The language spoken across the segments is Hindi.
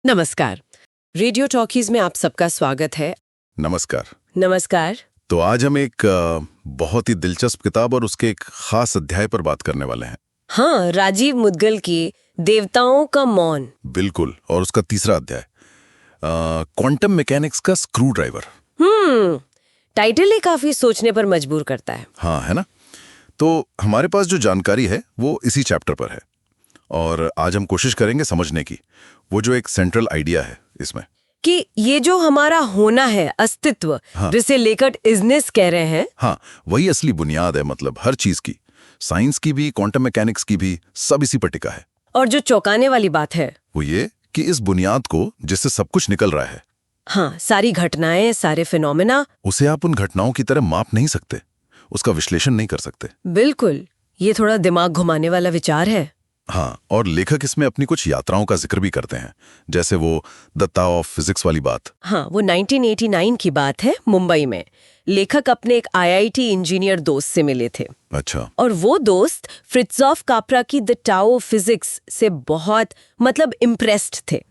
नमस्कार। रेडियो टॉकीज में आप सबका स्वागत है। नमस्कार। नमस्कार। तो आज हम एक बहुत ही दिलचस्प किताब और उसके एक खास अध्याय पर बात करने वाले हैं। हाँ, राजीव मुद्गल की देवताओं का मौन। बिल्कुल, और उसका तीसरा अध्याय क्वांटम मैकेनिक्स का स्क्रू ड्राइवर। टाइटल ही काफी सोचने पर मजबूर करता है। हाँ, है ना। तो हमारे पास जो जानकारी है वो इसी चैप्टर पर है और आज हम कोशिश करेंगे समझने की वो जो एक सेंट्रल आइडिया है इसमें कि ये जो हमारा होना है, अस्तित्व, हाँ। जिसे लेकर इजनेस कह रहे हैं। हाँ, वही असली बुनियाद है, मतलब हर चीज की, साइंस की भी, क्वांटम मैकेनिक्स की भी, सब इसी पर टिका है। और जो चौंकाने वाली बात है वो ये कि इस बुनियाद को जिससे सब कुछ निकल रहा है, हाँ, सारी घटनाएं, सारे फिनोमेना, उसे आप उन घटनाओं की तरह माप नहीं सकते, उसका विश्लेषण नहीं कर सकते। बिल्कुल, ये थोड़ा दिमाग घुमाने वाला विचार है। हाँ, और लेखक इसमें अपनी कुछ यात्राओं का जिक्र भी करते हैं, जैसे वो द ताओ ऑफ फिजिक्स वाली बात। हाँ, वो 1989 की बात है। मुंबई में लेखक अपने एक आईआईटी इंजीनियर दोस्त से मिले थे। अच्छा। और वो दोस्त फ्रिट्जॉफ काप्रा की द टाओ ऑफ फिजिक्स से बहुत इम्प्रेस्ड थे।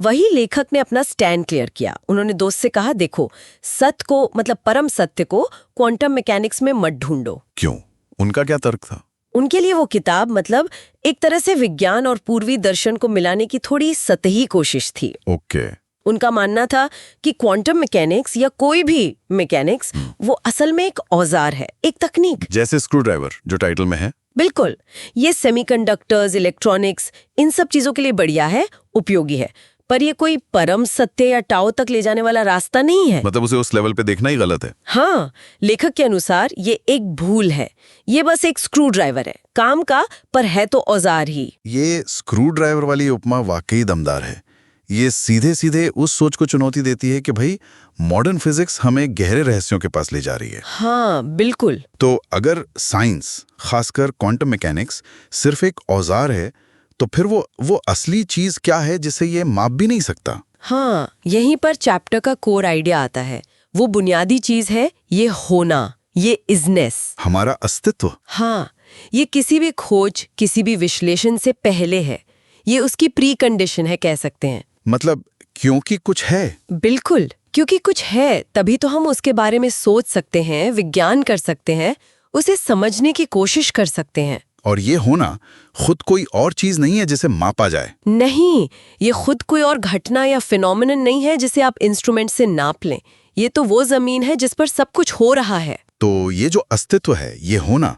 वही लेखक ने अपना स्टैंड क्लियर किया। उन्होंने दोस्त से कहा, देखो, सत्य को परम सत्य को क्वांटम मैकेनिक्स में मत ढूंढो। क्यों? उनका क्या तर्क था? उनके लिए वो किताब एक तरह से विज्ञान और पूर्वी दर्शन को मिलाने की थोड़ी सतही कोशिश थी। ओके। उनका मानना था कि क्वांटम मैकेनिक्स या कोई भी मैकेनिक्स वो असल में एक औजार है, एक तकनीक, जैसे स्क्रू ड्राइवर जो टाइटल में है। बिल्कुल। ये सेमीकंडक्टर्स, इलेक्ट्रॉनिक्स, इन सब चीजों के लिए बढ़िया है, उपयोगी है, पर ये कोई परम सत्य या टाओ तक ले जाने वाला रास्ता नहीं है। मतलब उसे उस लेवल पे देखना ही गलत है। हाँ, लेखक के अनुसार ये एक भूल है। ये बस एक स्क्रू ड्राइवर है, काम का, पर है तो औजार ही। ये स्क्रू ड्राइवर वाली उपमा वाकई दमदार है। ये सीधे सीधे उस सोच को चुनौती देती है कि भाई, मॉडर्न फिजिक्स हमें गहरे रहस्यों के पास ले जा रही है। हाँ, बिल्कुल। तो अगर साइंस, खासकर क्वांटम मैकेनिक्स, सिर्फ एक औजार है, तो फिर वो असली चीज क्या है जिसे ये माप भी नहीं सकता? हाँ, यहीं पर चैप्टर का कोर आइडिया आता है। वो बुनियादी चीज है ये होना, ये इजनेस, हमारा अस्तित्व। हाँ, ये किसी भी खोज, किसी भी विश्लेषण से पहले है। ये उसकी प्री कंडीशन है, कह सकते हैं। मतलब क्योंकि कुछ है। बिल्कुल, क्योंकि कुछ है तभी तो हम उसके बारे में सोच सकते हैं, विज्ञान कर सकते हैं, उसे समझने की कोशिश कर सकते हैं। और ये होना खुद कोई और चीज नहीं है जिसे मापा जाए। नहीं, ये खुद कोई और घटना या फिनोमेनन नहीं है जिसे आप इंस्ट्रूमेंट से नाप लें। ये तो वो जमीन है जिस पर सब कुछ हो रहा है। तो ये जो अस्तित्व है, ये होना,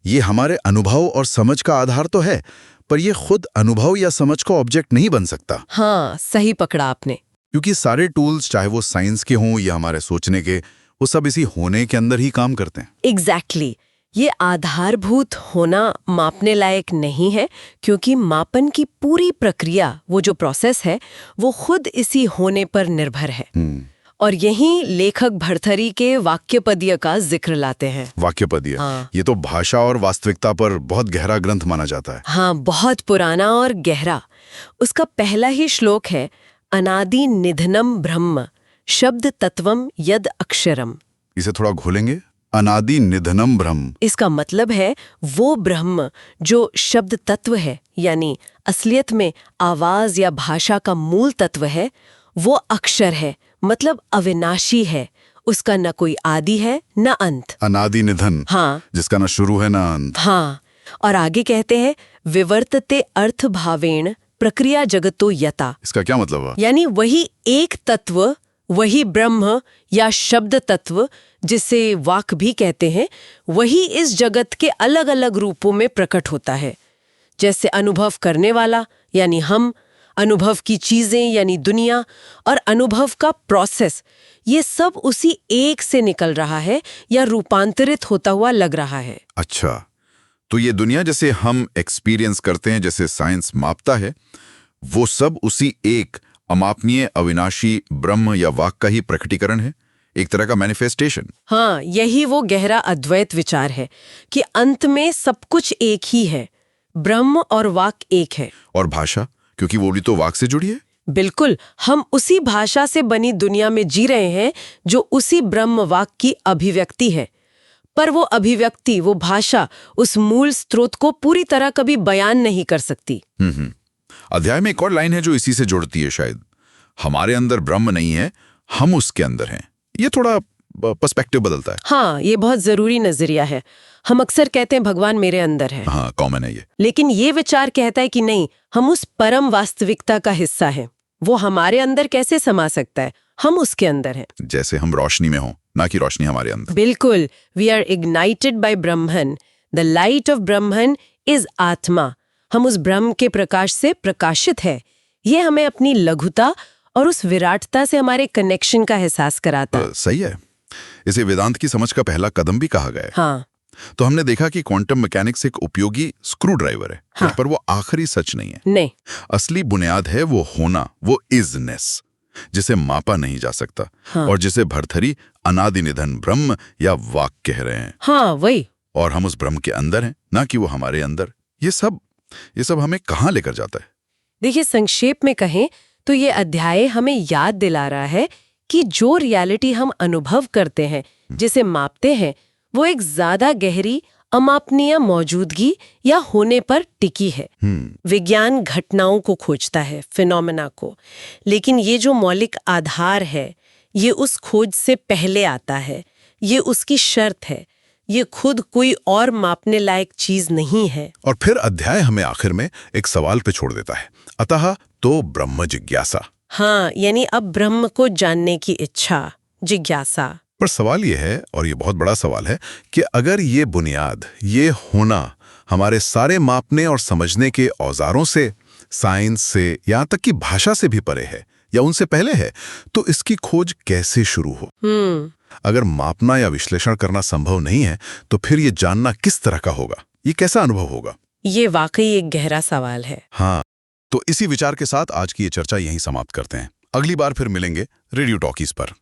ये हमारे अनुभव और समझ का आधार तो है, पर ये खुद अनुभव या समझ का ऑब्जेक्ट नहीं बन सकता। हाँ, सही पकड़ा आपने। क्योंकि सारे टूल्स, चाहे वो साइंस के हों या हमारे सोचने के, वो सब इसी होने के अंदर ही काम करते हैं। एग्जैक्टली। ये आधारभूत होना मापने लायक नहीं है, क्योंकि मापन की पूरी प्रक्रिया, वो जो प्रोसेस है, वो खुद इसी होने पर निर्भर है। और यहीं लेखक भरथरी के वाक्यपदीय का जिक्र लाते हैं। वाक्यपदीय। हाँ। ये तो भाषा और वास्तविकता पर बहुत गहरा ग्रंथ माना जाता है। हाँ, बहुत पुराना और गहरा। उसका पहला ही श्लोक है, अनादि निधनम ब्रह्म शब्द तत्वम यद अक्षरम। इसे थोड़ा घोलेंगे। अनादि निधनम ब्रह्म। इसका मतलब है वो ब्रह्म जो शब्द तत्व है, यानी असलियत में आवाज या भाषा का मूल तत्व है, वो अक्षर है, मतलब अविनाशी है। उसका न कोई आदि है न अंत। अनादि निधन। हाँ, जिसका न शुरू है न अंत। हाँ। और आगे कहते हैं, विवर्तते अर्थ भावेण प्रक्रिया जगतो यता। इसका क्या मतलब हुआ? यानी वही एक तत्व, वही ब्रह्म या शब्द तत्व, जिसे वाक भी कहते हैं, वही इस जगत के अलग अलग रूपों में प्रकट होता है। जैसे अनुभव करने वाला यानी हम, अनुभव की चीजें यानी दुनिया, और अनुभव का प्रोसेस, ये सब उसी एक से निकल रहा है या रूपांतरित होता हुआ लग रहा है। अच्छा, तो ये दुनिया जैसे हम एक्सपीरियंस करते हैं, जैसे साइंस मापता है, वो सब उसी एक अमापनीय अविनाशी ब्रह्म या वाक का ही प्रकटीकरण है, एक तरह का मैनिफेस्टेशन। हाँ, यही वो गहरा अद्वैत विचार है कि अंत में सब कुछ एक ही है, ब्रह्म और वाक एक है। और भाषा, क्योंकि वो भी तो वाक से जुड़ी है। बिल्कुल, हम उसी भाषा से बनी दुनिया में जी रहे हैं जो उसी ब्रह्म वाक की अभिव्यक्ति है। पर वो अभिव्यक्ति, वो भाषा, उस मूल स्रोत को पूरी तरह कभी बयान नहीं कर सकती। अध्याय में एक और लाइन है जो इसी से जुड़ती है शायद। हमारे अंदर ब्रह्म नहीं है, हम उसके अंदर हैं। ये थोड़ा पर्सपेक्टिव बदलता है। हाँ, ये बहुत जरूरी नजरिया है। हम अक्सर कहते हैं भगवान मेरे अंदर है, हाँ, कॉमन है ये। लेकिन ये विचार कहता है कि नहीं, हम उस परम वास्तविकता का हिस्सा हैं। वो हमारे अंदर कैसे समा सकता है? हम उसके अंदर हैं। जैसे हम रोशनी में हों, ना कि रोशनी हमारे अंदर। बिल्कुल, we are ignited by Brahman. The light of Brahman is atma. हम उस ब्रह्म के प्रकाश से प्रकाशित है। ये हमें अपनी लघुता और उस विराटता से हमारे कनेक्शन का एहसास कराता है। सही है। इसे वेदांत की समझ का पहला कदम भी कहा गया है। हाँ, तो हमने देखा कि क्वांटम मैकेनिक्स एक उपयोगी स्क्रू ड्राइवर है, हाँ। पर वो आखिरी सच नहीं है। नहीं, असली बुनियाद है वो होना, वो इजनेस, जिसे मापा नहीं जा सकता। हाँ। और जिसे भर्तृहरि अनादि निधन ब्रह्म या वाक कह रहे हैं। हाँ, वही। और हम उस ब्रह्म के अंदर हैं, ना कि वो हमारे अंदर। ये सब हमें कहाँ लेकर जाता है? देखिए, संक्षेप में कहें तो ये अध्याय हमें याद दिला रहा है कि जो रियलिटी हम अनुभव करते हैं, जिसे मापते हैं, वो एक ज्यादा गहरी अमापनीय मौजूदगी या होने पर टिकी है। विज्ञान घटनाओं को खोजता है, फिनोमेना को, लेकिन ये जो मौलिक आधार है, ये उस खोज से पहले आता है। ये उसकी शर्त है। ये खुद कोई और मापने लायक चीज नहीं है। और फिर अध्याय हमें आखिर में एक सवाल पे छोड़ देता है। अतः तो ब्रह्म जिज्ञासा। हाँ, यानी अब ब्रह्म को जानने की इच्छा, जिज्ञासा। पर सवाल ये है, और ये बहुत बड़ा सवाल है, कि अगर ये बुनियाद, ये होना हमारे सारे मापने और समझने के औजारों से, साइंस से, यहाँ तक कि भाषा से भी परे है या उनसे पहले है, तो इसकी खोज कैसे शुरू हो? अगर मापना या विश्लेषण करना संभव नहीं है, तो फिर ये जानना किस तरह का होगा? ये कैसा अनुभव होगा? ये वाकई एक गहरा सवाल है। हाँ, तो इसी विचार के साथ आज की ये चर्चा यहीं समाप्त करते हैं। अगली बार फिर मिलेंगे रेडियो टॉकीज पर।